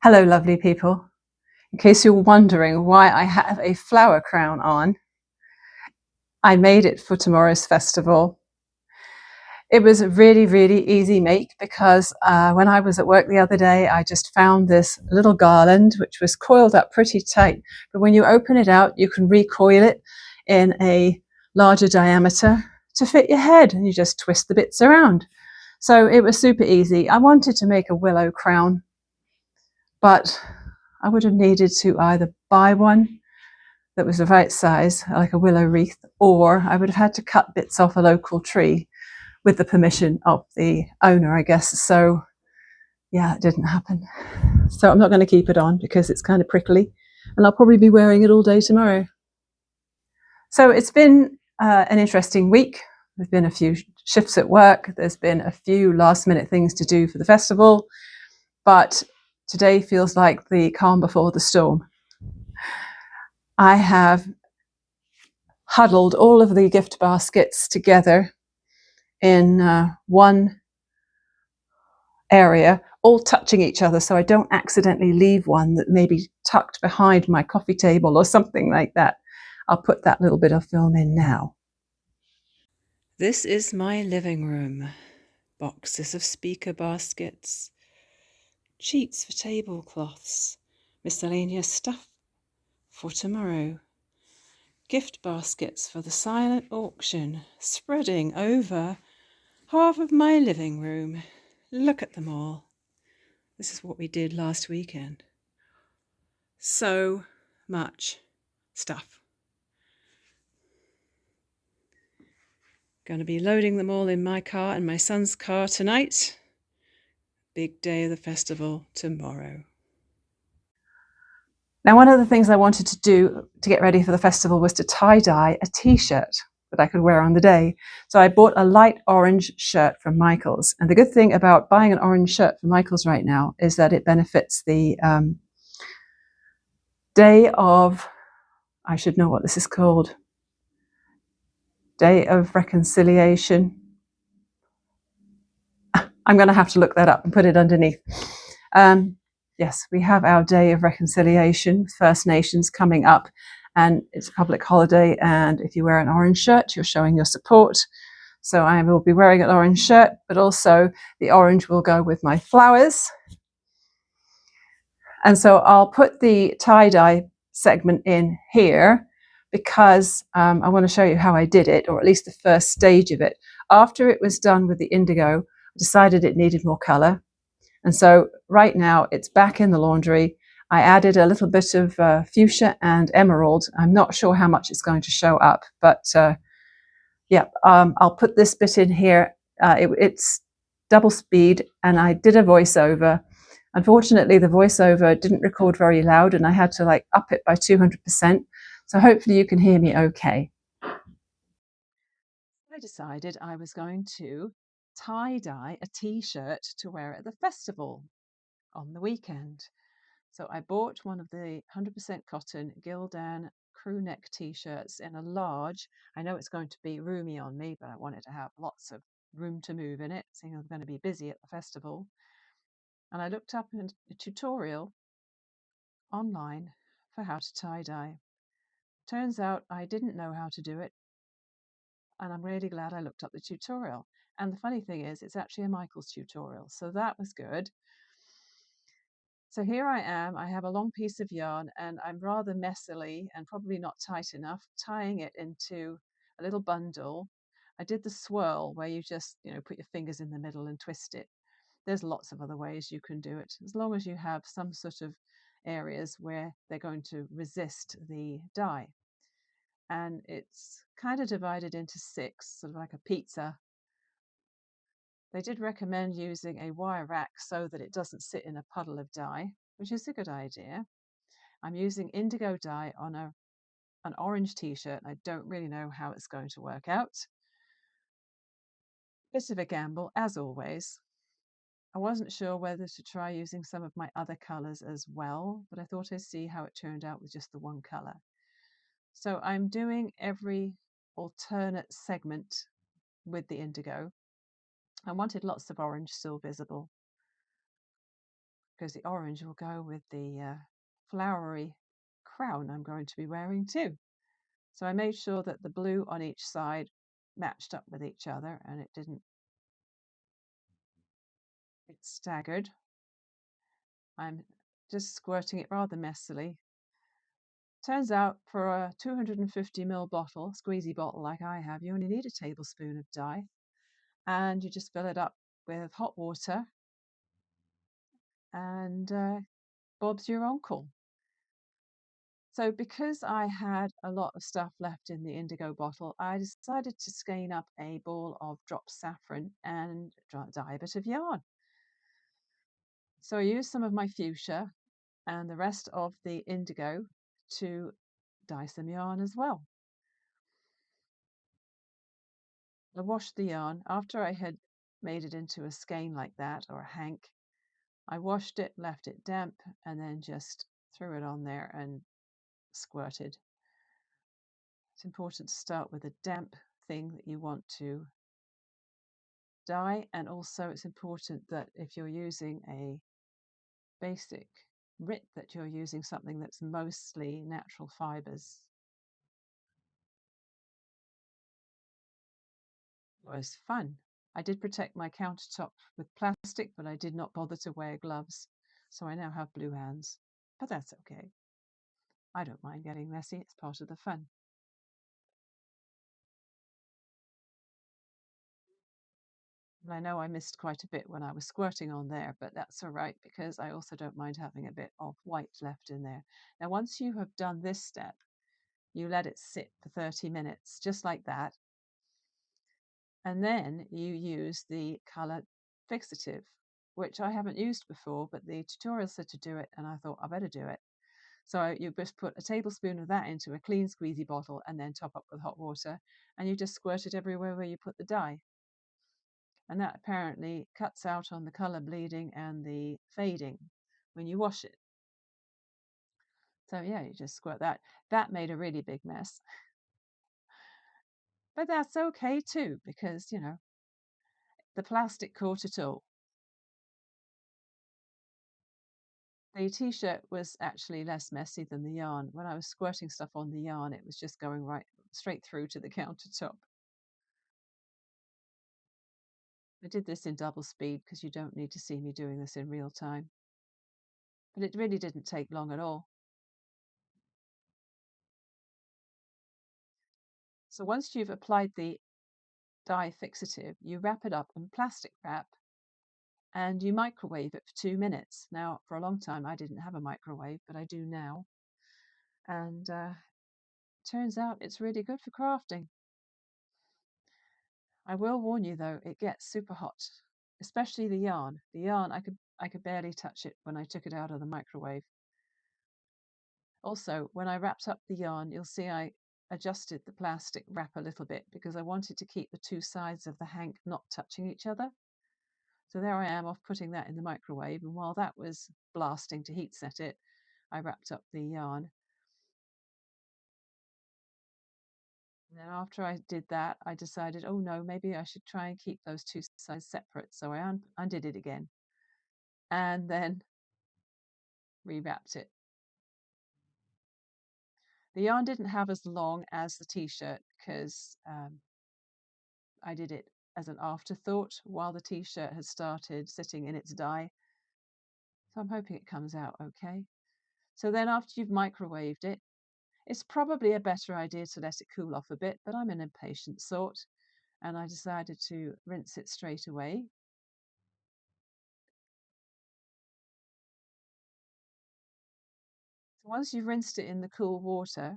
Hello, lovely people. In case you're wondering why I have a flower crown on, I made it for tomorrow's festival. It was a really, really easy make because when I was at work the other day, I just found this little garland which was coiled up pretty tight. But when you open it out, you can recoil it in a larger diameter to fit your head, and you just twist the bits around. So it was super easy. I wanted to make a willow crown, but I would have needed to either buy one that was the right size, like a willow wreath, or I would have had to cut bits off a local tree with the permission of the owner, I guess. So yeah, it didn't happen. So I'm not going to keep it on because it's kind of prickly, and I'll probably be wearing it all day tomorrow. So it's been an interesting week. There's been a few shifts at work. There's been a few last minute things to do for the festival, but today feels like the calm before the storm. I have huddled all of the gift baskets together in one area, all touching each other, so I don't accidentally leave one that may be tucked behind my coffee table or something like that. I'll put that little bit of film in now. This is my living room. Boxes of speaker baskets, sheets for tablecloths, miscellaneous stuff for tomorrow, gift baskets for the silent auction, spreading over half of my living room. Look at them all. This is what we did last weekend. So much stuff. Going to be loading them all in my car and my son's car tonight. Big day of the festival tomorrow. Now, one of the things I wanted to do to get ready for the festival was to tie-dye a t-shirt that I could wear on the day. So I bought a light orange shirt from Michael's. And the good thing about buying an orange shirt from Michael's right now is that it benefits the day of, I should know what this is called, Day of Reconciliation. I'm going to have to look that up and put it underneath. Yes, we have our Day of Reconciliation with First Nations coming up, and it's a public holiday, and if you wear an orange shirt, you're showing your support. So I will be wearing an orange shirt, but also the orange will go with my flowers. And so I'll put the tie-dye segment in here because I want to show you how I did it, or at least the first stage of it. After it was done with the indigo, I decided it needed more color. And so right now it's back in the laundry. I added a little bit of fuchsia and emerald. I'm not sure how much it's going to show up, but yeah, I'll put this bit in here. It's double speed, and I did a voiceover. Unfortunately, the voiceover didn't record very loud, and I had to like up it by 200%. So hopefully you can hear me okay. I decided I was going to tie-dye a t-shirt to wear at the festival on the weekend. So I bought one of the 100% cotton Gildan crew neck t-shirts in a large. I know it's going to be roomy on me, but I wanted to have lots of room to move in it, seeing I'm going to be busy at the festival. And I looked up a tutorial online for how to tie-dye. Turns out I didn't know how to do it, and I'm really glad I looked up the tutorial. And the funny thing is, it's actually a Michael's tutorial, so that was good. So here I am, I have a long piece of yarn, and I'm rather messily and probably not tight enough tying it into a little bundle. I did the swirl where you just, put your fingers in the middle and twist it. There's lots of other ways you can do it, as long as you have some sort of areas where they're going to resist the dye. And it's kind of divided into 6, sort of like a pizza. They did recommend using a wire rack so that it doesn't sit in a puddle of dye, which is a good idea. I'm using indigo dye on an orange t-shirt, and I don't really know how it's going to work out. Bit of a gamble, as always. I wasn't sure whether to try using some of my other colours as well, but I thought I'd see how it turned out with just the one colour. So I'm doing every alternate segment with the indigo. I wanted lots of orange still visible. because the orange will go with the flowery crown I'm going to be wearing too. So I made sure that the blue on each side matched up with each other and it didn't, it staggered. I'm just squirting it rather messily. Turns out for a 250 ml bottle, squeezy bottle like I have, you only need a tablespoon of dye, and you just fill it up with hot water and Bob's your uncle. So because I had a lot of stuff left in the indigo bottle, I decided to skein up a ball of dropped saffron and dye a bit of yarn. So I used some of my fuchsia and the rest of the indigo to dye some yarn as well. I washed the yarn after I had made it into a skein like that, or a hank. I washed it, left it damp, and then just threw it on there and squirted. It's important to start with a damp thing that you want to dye, and also it's important that if you're using a basic RIT that you're using something that's mostly natural fibers. It was fun. I did protect my countertop with plastic, but I did not bother to wear gloves, so I now have blue hands. But that's okay. I don't mind getting messy, it's part of the fun. And I know I missed quite a bit when I was squirting on there, but that's all right because I also don't mind having a bit of white left in there. Now, once you have done this step, you let it sit for 30 minutes, just like that. And then you use the color fixative, which I haven't used before, but the tutorial said to do it, and I thought I better do it. So you just put a tablespoon of that into a clean squeezy bottle and then top up with hot water, and you just squirt it everywhere where you put the dye. And that apparently cuts out on the color bleeding and the fading when you wash it. So yeah, you just squirt that. That made a really big mess. But that's okay too, because, you know, the plastic caught it all. The t-shirt was actually less messy than the yarn. When I was squirting stuff on the yarn, it was just going right straight through to the countertop. I did this in double speed because you don't need to see me doing this in real time. But it really didn't take long at all. So once you've applied the dye fixative, you wrap it up in plastic wrap and you microwave it for 2 minutes. Now, for a long time, I didn't have a microwave, but I do now. And turns out it's really good for crafting. I will warn you though, it gets super hot, especially the yarn. The yarn, I could barely touch it when I took it out of the microwave. Also, when I wrapped up the yarn, you'll see I adjusted the plastic wrap a little bit because I wanted to keep the two sides of the hank not touching each other. So there I am off putting that in the microwave, and while that was blasting to heat set it, I wrapped up the yarn. And then after I did that, I decided, oh no, maybe I should try and keep those two sides separate. So I undid it again and then rewrapped it. The yarn didn't have as long as the t-shirt because I did it as an afterthought while the t-shirt had started sitting in its dye. So I'm hoping it comes out okay. So then after you've microwaved it, it's probably a better idea to let it cool off a bit, but I'm an impatient sort and I decided to rinse it straight away. So once you've rinsed it in the cool water,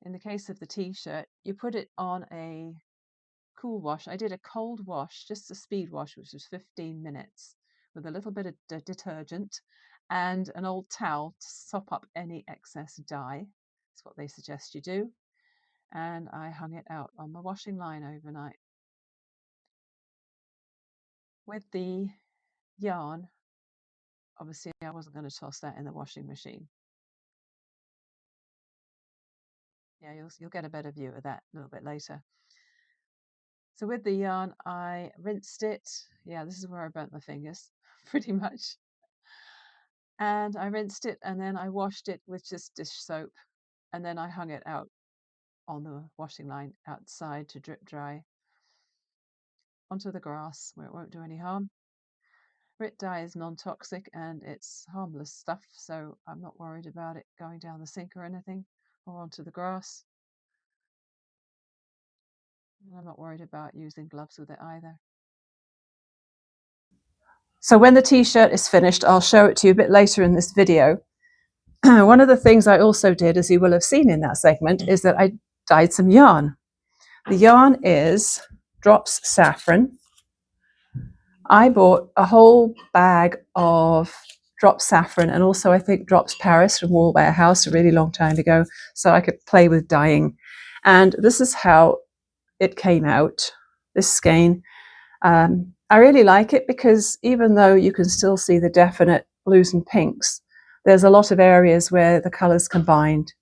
in the case of the t-shirt, you put it on a cool wash. I did a cold wash, just a speed wash, which was 15 minutes with a little bit of detergent and an old towel to sop up any excess dye. That's what they suggest you do. And I hung it out on my washing line overnight. With the yarn, obviously I wasn't going to toss that in the washing machine. Yeah, you'll get a better view of that a little bit later. So with the yarn, I rinsed it. Yeah, this is where I burnt my fingers, pretty much. And I rinsed it and then I washed it with just dish soap. And then I hung it out on the washing line outside to drip dry onto the grass where it won't do any harm. Rit dye is non-toxic and it's harmless stuff, so I'm not worried about it going down the sink or anything or onto the grass. And I'm not worried about using gloves with it either. So when the t-shirt is finished, I'll show it to you a bit later in this video. One of the things I also did, as you will have seen in that segment, is that I dyed some yarn. The yarn is Drops Saffron. I bought a whole bag of Drops Saffron and also I think Drops Paris from Wool Warehouse a really long time ago, so I could play with dyeing. And this is how it came out, this skein. I really like it because even though you can still see the definite blues and pinks, there's a lot of areas where the colours combined.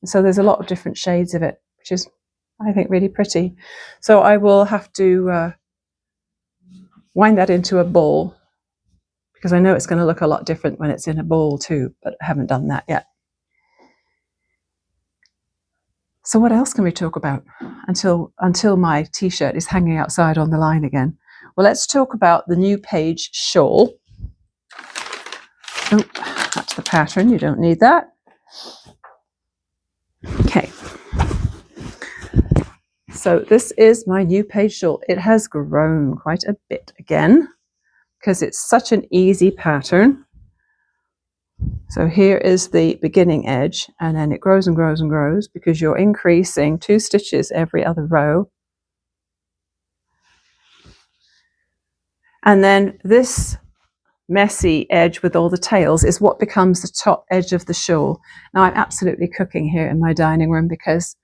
So there's a lot of different shades of it, which is, I think, really pretty. So I will have to wind that into a ball because I know it's going to look a lot different when it's in a ball too, but I haven't done that yet. So what else can we talk about until my t-shirt is hanging outside on the line again? Well, let's talk about the new Page Shawl. Oh, that's the pattern. You don't need that. Okay. So this is my new Page Shawl. It has grown quite a bit again because it's such an easy pattern. So here is the beginning edge, and then it grows and grows and grows because you're increasing 2 stitches every other row. And then this messy edge with all the tails is what becomes the top edge of the shawl. Now I'm absolutely cooking here in my dining room because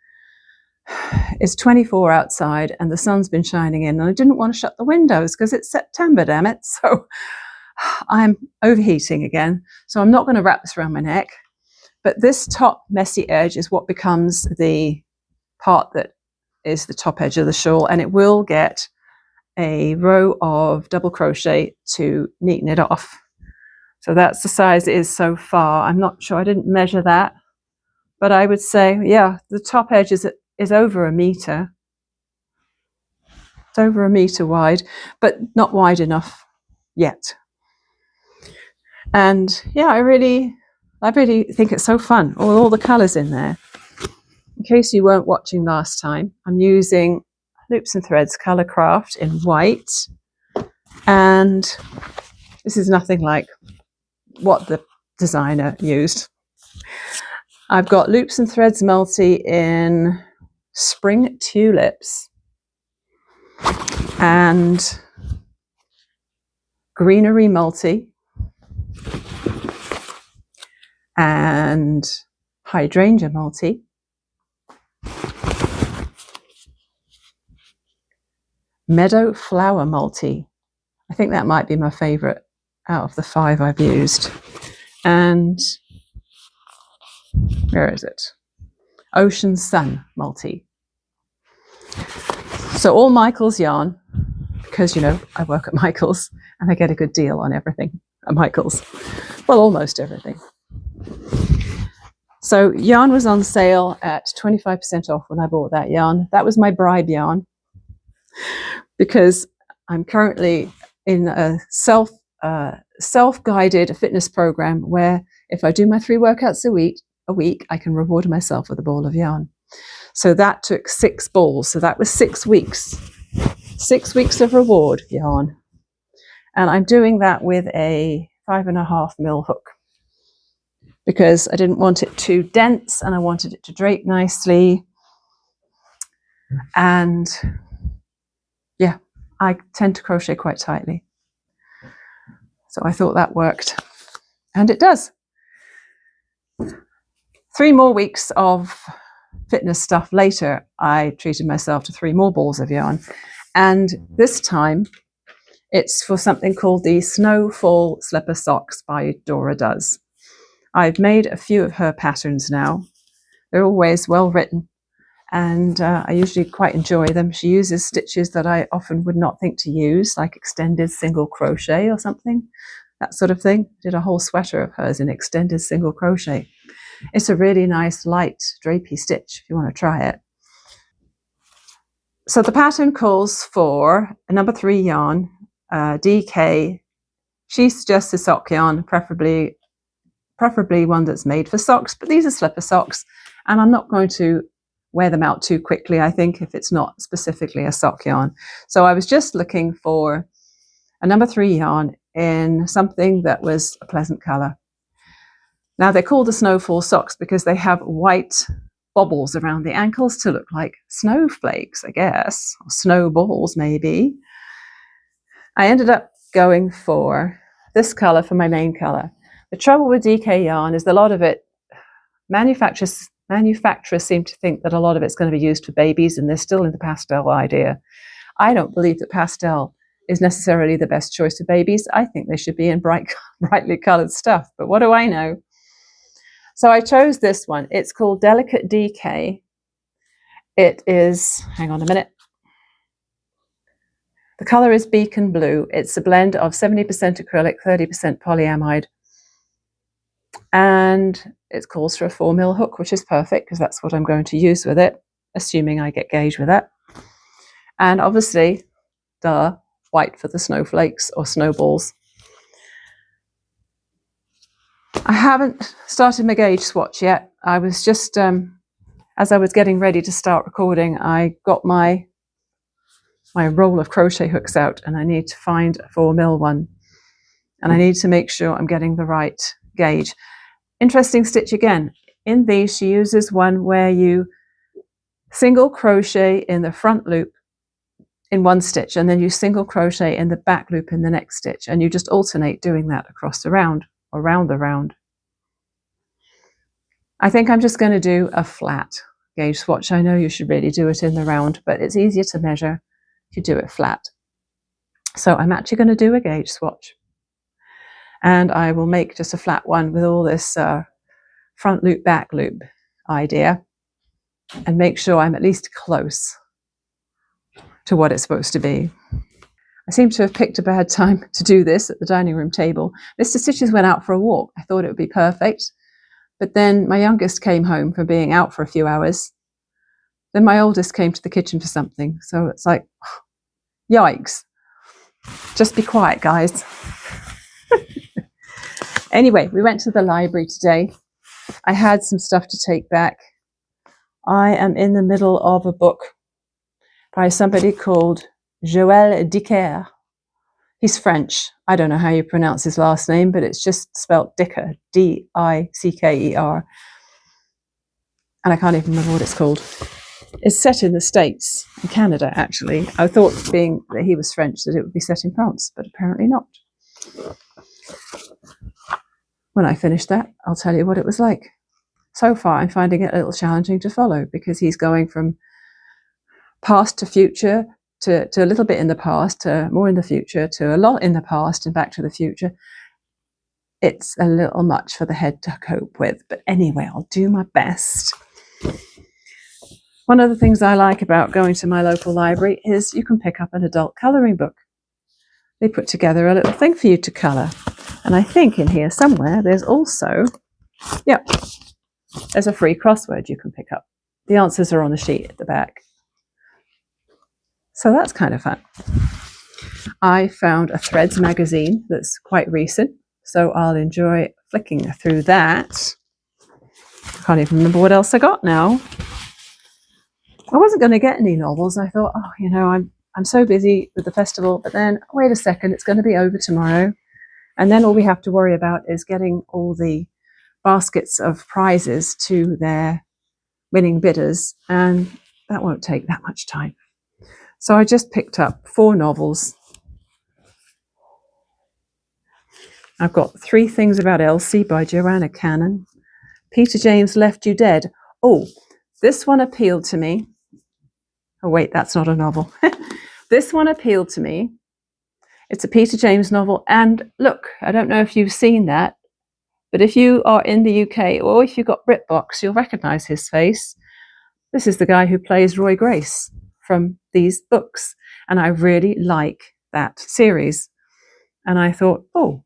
it's 24 outside and the sun's been shining in and I didn't want to shut the windows because it's September, damn it. So I'm overheating again. So I'm not going to wrap this around my neck. But this top messy edge is what becomes the part that is the top edge of the shawl, and it will get a row of double crochet to neaten it off. So that's the size it is so far. I'm not sure, I didn't measure that, but I would say, yeah, the top edge is over 1 meter. It's over 1 meter wide, but not wide enough yet. And yeah, I really think it's so fun. All the colours in there. In case you weren't watching last time, I'm using Loops and Threads Colour Craft in white, and this is nothing like what the designer used. I've got Loops and Threads Multi in Spring Tulips and Greenery Multi and Hydrangea Multi, Meadow Flower Multi. I think that might be my favourite out of the 5 I've used. And where is it? Ocean Sun Multi. So all Michael's yarn, because, you know, I work at Michael's and I get a good deal on everything at Michael's. Well, almost everything. So yarn was on sale at 25% off when I bought that yarn. That was my bribe yarn because I'm currently in a self-guided fitness program where if I do my 3 workouts a week, I can reward myself with a ball of yarn. So that took 6 balls. So that was 6 weeks. 6 weeks of reward yarn. And I'm doing that with a 5.5 mil hook because I didn't want it too dense and I wanted it to drape nicely. And yeah, I tend to crochet quite tightly. So I thought that worked. And it does. 3 more weeks of fitness stuff later, I treated myself to 3 more balls of yarn. And this time, it's for something called the Snowfall Slipper Socks by Dora Does. I've made a few of her patterns now. They're always well written. and I usually quite enjoy them. She uses stitches that I often would not think to use, like extended single crochet or something, that sort of thing. Did a whole sweater of hers in extended single crochet. It's a really nice light drapey stitch if you want to try it. So the pattern calls for a number 3 yarn, DK. She suggests a sock yarn, preferably one that's made for socks, but these are slipper socks, and I'm not going to wear them out too quickly, I think, if it's not specifically a sock yarn. So I was just looking for a number 3 yarn in something that was a pleasant colour. Now they're called the Snowfall Socks because they have white bobbles around the ankles to look like snowflakes, I guess, or snowballs maybe. I ended up going for this colour for my main colour. The trouble with DK yarn is a lot of it, manufacturers seem to think that a lot of it's going to be used for babies, and they're still in the pastel idea. I don't believe that pastel is necessarily the best choice for babies. I think they should be in brightly coloured stuff, but what do I know? So I chose this one. It's called Delicate DK. It is, hang on a minute. The colour is beacon blue. It's a blend of 70% acrylic, 30% polyamide. And it calls for a 4mm hook, which is perfect because that's what I'm going to use with it, assuming I get gauge with it. And obviously, white for the snowflakes or snowballs. I haven't started my gauge swatch yet. I was just, as I was getting ready to start recording, I got my roll of crochet hooks out, and I need to find a 4mm one. And I need to make sure I'm getting the right gauge. Interesting stitch again. In these, she uses one where you single crochet in the front loop in one stitch, and then you single crochet in the back loop in the next stitch, and you just alternate doing that across the round or round the round. I think I'm just going to do a flat gauge swatch. I know you should really do it in the round, but it's easier to measure if you do it flat. So I'm actually going to do a gauge swatch, and I will make just a flat one with all this front loop, back loop idea, and make sure I'm at least close to what it's supposed to be. I seem to have picked a bad time to do this at the dining room table. Mr. Stitches went out for a walk. I thought it would be perfect, but then my youngest came home from being out for a few hours. Then my oldest came to the kitchen for something, so it's like, yikes. Just be quiet, guys. Anyway, we went to the library today. I had some stuff to take back. I am in the middle of a book by somebody called Joël Dicker. He's French. I don't know how you pronounce his last name, but it's just spelled Dicker, D-I-C-K-E-R. And I can't even remember what it's called. It's set in the States, in Canada, actually. I thought, being that he was French, that it would be set in France, but apparently not. When I finish that, I'll tell you what it was like. So far, I'm finding it a little challenging to follow because he's going from past to future, to a little bit in the past, to more in the future, to a lot in the past and back to the future. It's a little much for the head to cope with, but anyway, I'll do my best. One of the things I like about going to my local library is you can pick up an adult colouring book. They put together a little thing for you to colour. And I think in here somewhere there's also, there's a free crossword you can pick up. The answers are on the sheet at the back. So that's kind of fun. I found a Threads magazine that's quite recent, so I'll enjoy flicking through that. I can't even remember what else I got now. I wasn't going to get any novels. I thought, I'm so busy with the festival, but then wait a second, it's going to be over tomorrow. And then all we have to worry about is getting all the baskets of prizes to their winning bidders, and that won't take that much time. So I just picked up 4 novels. I've got 3 Things About Elsie by Joanna Cannon. Peter James Left You Dead. Oh, this one appealed to me. Oh wait, that's not a novel. This one appealed to me. It's a Peter James novel, and look, I don't know if you've seen that, but if you are in the UK or if you've got BritBox, you'll recognise his face. This is the guy who plays Roy Grace from these books, and I really like that series. And I thought, oh,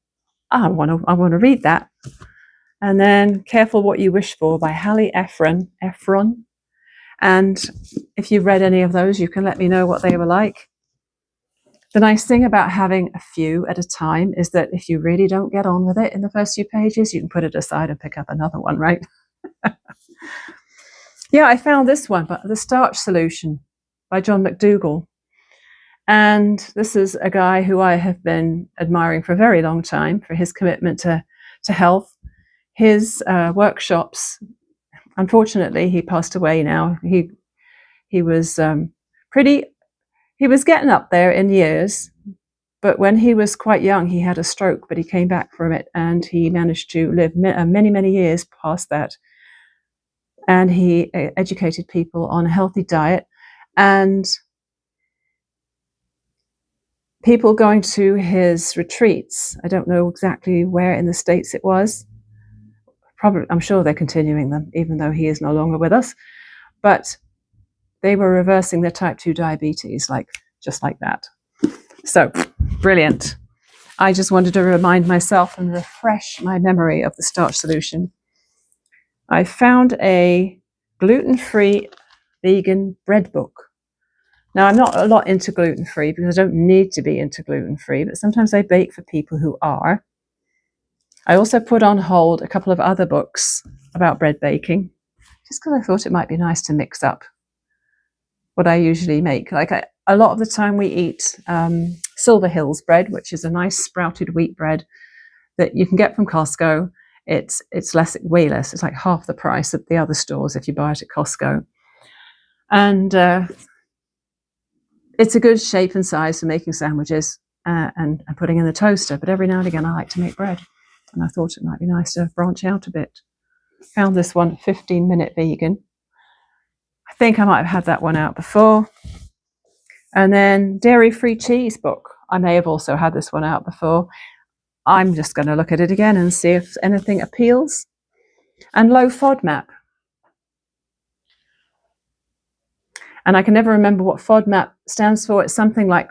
I want to read that. And then Careful What You Wish For by Hallie Ephron. And if you've read any of those, you can let me know what they were like. The nice thing about having a few at a time is that if you really don't get on with it in the first few pages, you can put it aside and pick up another one, right? Yeah, I found this one, but The Starch Solution by John McDougall. And this is a guy who I have been admiring for a very long time for his commitment to health. His workshops, unfortunately, he passed away now. He was he was getting up there in years, but when he was quite young, he had a stroke, but he came back from it and he managed to live many, many years past that. And he educated people on a healthy diet, and people going to his retreats. I don't know exactly where in the States it was. Probably, I'm sure they're continuing them, even though he is no longer with us. But they were reversing their type 2 diabetes, just like that. So, brilliant. I just wanted to remind myself and refresh my memory of the Starch Solution. I found a gluten-free vegan bread book. Now, I'm not a lot into gluten-free because I don't need to be into gluten-free, but sometimes I bake for people who are. I also put on hold a couple of other books about bread baking, just because I thought it might be nice to mix up what I usually make. A lot of the time we eat Silver Hills bread, which is a nice sprouted wheat bread that you can get from Costco. It's way less. It's like half the price at the other stores if you buy it at Costco. And it's a good shape and size for making sandwiches and putting in the toaster. But every now and again, I like to make bread. And I thought it might be nice to branch out a bit. Found this one, 15-Minute Vegan. I think I might have had that one out before. And then Dairy-Free Cheese book. I may have also had this one out before. I'm just going to look at it again and see if anything appeals. And Low FODMAP. And I can never remember what FODMAP stands for. It's something like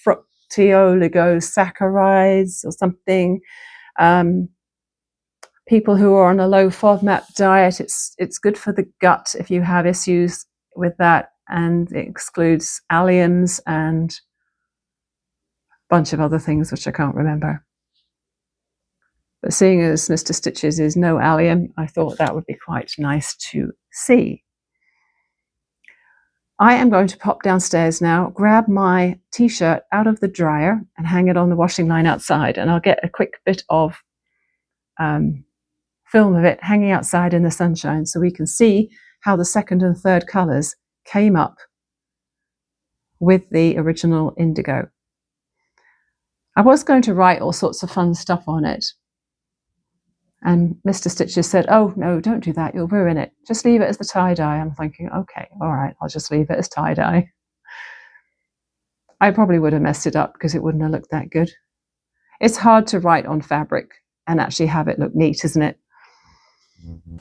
fructooligosaccharides or something. People who are on a low FODMAP diet, it's good for the gut if you have issues with that, and it excludes alliums and a bunch of other things which I can't remember. But seeing as Mr. Stitches is no allium, I thought that would be quite nice to see. I am going to pop downstairs now, grab my t-shirt out of the dryer and hang it on the washing line outside, and I'll get a quick bit of film of it hanging outside in the sunshine so we can see how the second and third colours came up with the original indigo. I was going to write all sorts of fun stuff on it, and Mr. Stitches said, oh no, don't do that, you'll ruin it, just leave it as the tie-dye. I'm thinking, okay, all right, I'll just leave it as tie-dye. I probably would have messed it up because it wouldn't have looked that good. It's hard to write on fabric and actually have it look neat, isn't it? Mm-hmm.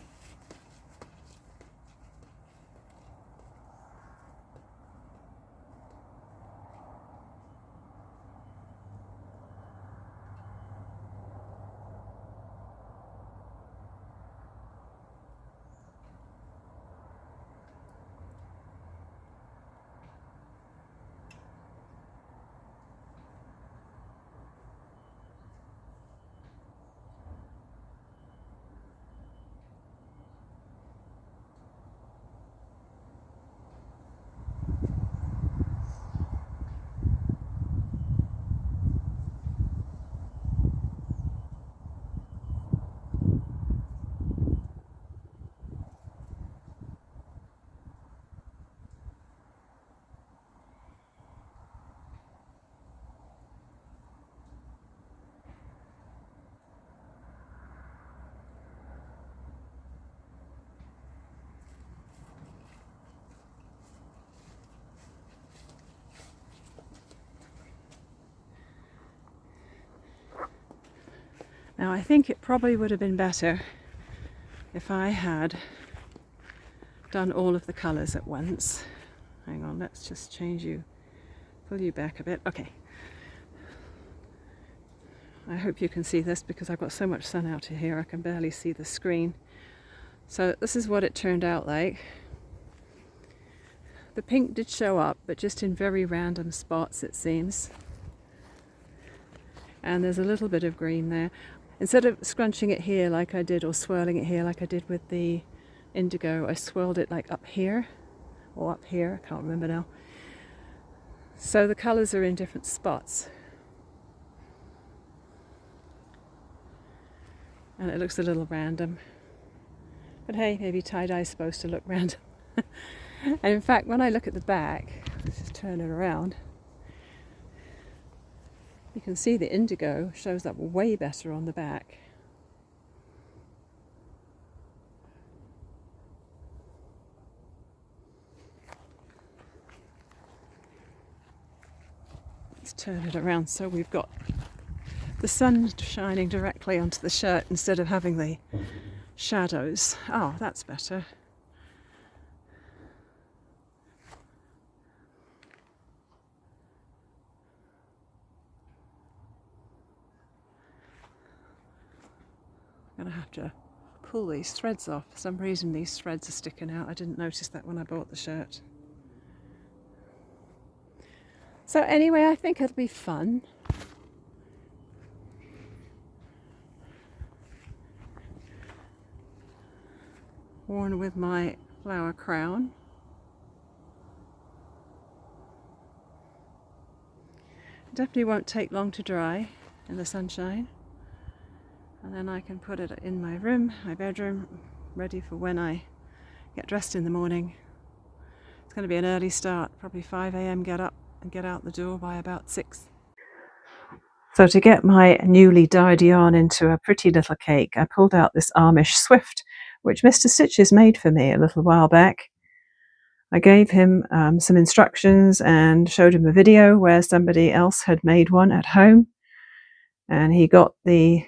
Now, I think it probably would have been better if I had done all of the colours at once. Hang on, let's just pull you back a bit. Okay. I hope you can see this because I've got so much sun out here I can barely see the screen. So this is what it turned out like. The pink did show up, but just in very random spots it seems. And there's a little bit of green there. Instead of scrunching it here like I did, or swirling it here like I did with the indigo, I swirled it like up here, or up here, I can't remember now. So the colours are in different spots. And it looks a little random. But hey, maybe tie-dye is supposed to look random. And in fact, when I look at the back, let's just turn it around, you can see the indigo shows up way better on the back. Let's turn it around so we've got the sun shining directly onto the shirt instead of having the shadows. Oh, that's better. I'm going to have to pull these threads off. For some reason these threads are sticking out. I didn't notice that when I bought the shirt. So anyway, I think it'll be fun. Worn with my flower crown. It definitely won't take long to dry in the sunshine. And then I can put it in my room, my bedroom, ready for when I get dressed in the morning. It's going to be an early start, probably 5 a.m. get up and get out the door by about 6. So to get my newly dyed yarn into a pretty little cake, I pulled out this Amish Swift, which Mr. Stitches made for me a little while back. I gave him some instructions and showed him a video where somebody else had made one at home. And he got the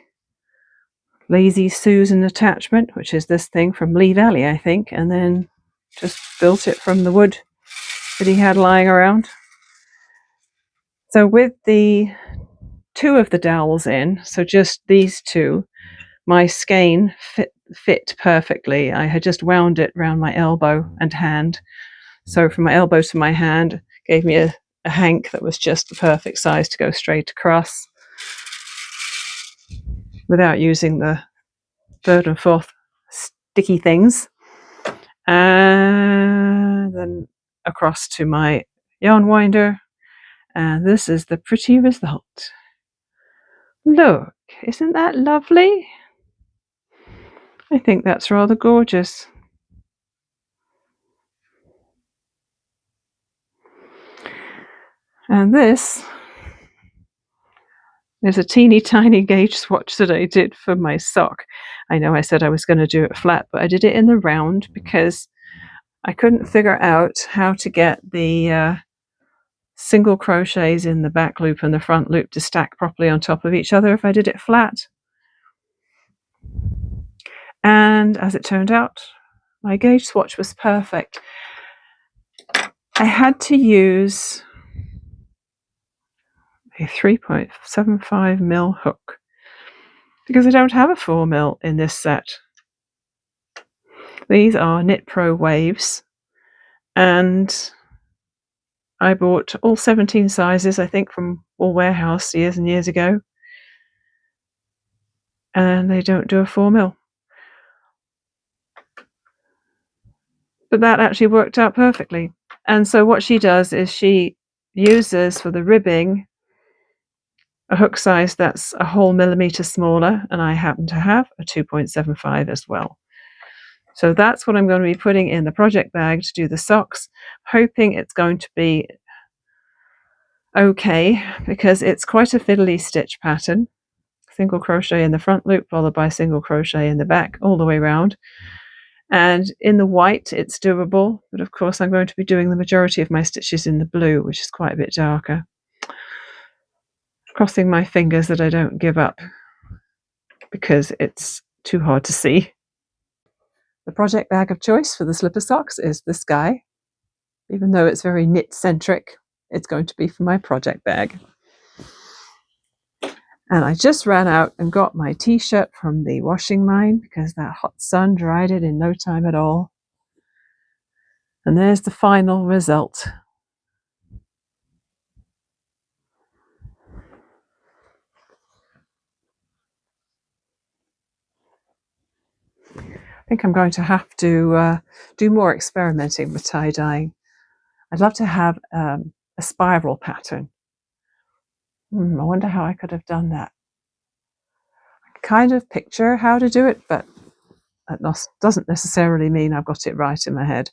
Lazy Susan attachment, which is this thing from Lee Valley, I think, and then just built it from the wood that he had lying around. So with the 2 of the dowels in, so just these 2, my skein fit perfectly. I had just wound it around my elbow and hand. So from my elbow to my hand gave me a hank that was just the perfect size to go straight across without using the 3rd and 4th sticky things. And then across to my yarn winder. And this is the pretty result. Look, isn't that lovely? I think that's rather gorgeous. And this is a teeny tiny gauge swatch that I did for my sock. I know I said I was going to do it flat, but I did it in the round because I couldn't figure out how to get the single crochets in the back loop and the front loop to stack properly on top of each other if I did it flat. And as it turned out, my gauge swatch was perfect. I had to use a 3.75mm hook because I don't have a 4mm in this set. These are Knit Pro Waves, and I bought all 17 sizes, I think, from Wool Warehouse years and years ago, and they don't do a 4mm. But that actually worked out perfectly. And so what she does is she uses for the ribbing a hook size that's a whole millimetre smaller, and I happen to have a 2.75 as well. So that's what I'm going to be putting in the project bag to do the socks, hoping it's going to be okay because it's quite a fiddly stitch pattern. Single crochet in the front loop followed by single crochet in the back all the way around. And in the white it's doable, but of course I'm going to be doing the majority of my stitches in the blue, which is quite a bit darker. Crossing my fingers that I don't give up because it's too hard to see. The project bag of choice for the slipper socks is this guy. Even though it's very knit-centric, it's going to be for my project bag. And I just ran out and got my t-shirt from the washing line because that hot sun dried it in no time at all. And there's the final result. I think I'm going to have to do more experimenting with tie-dyeing. I'd love to have a spiral pattern. I wonder how I could have done that. I kind of picture how to do it, but that doesn't necessarily mean I've got it right in my head.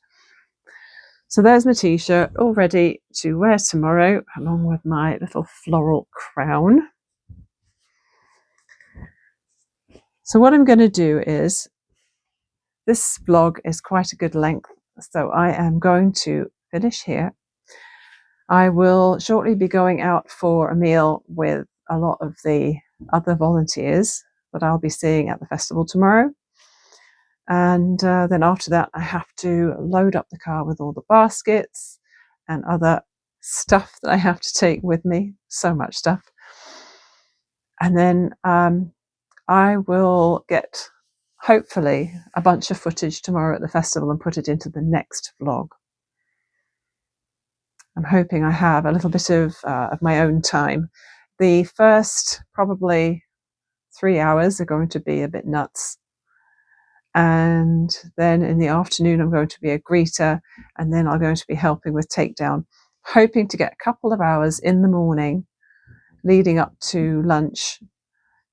So there's my t-shirt all ready to wear tomorrow, along with my little floral crown. So what I'm going to do is, this vlog is quite a good length, so I am going to finish here. I will shortly be going out for a meal with a lot of the other volunteers that I'll be seeing at the festival tomorrow. And then after that, I have to load up the car with all the baskets and other stuff that I have to take with me. So much stuff. And then I will get, hopefully, a bunch of footage tomorrow at the festival and put it into the next vlog. I'm hoping I have a little bit of my own time. The first probably 3 hours are going to be a bit nuts. And then in the afternoon, I'm going to be a greeter, and then I'm going to be helping with takedown, hoping to get a couple of hours in the morning leading up to lunch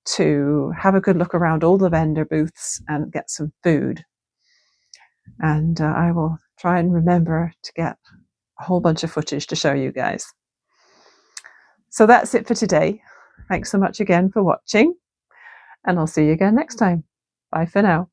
to have a good look around all the vendor booths and get some food. And I will try and remember to get a whole bunch of footage to show you guys. So that's it for today. Thanks so much again for watching, and I'll see you again next time. Bye for now.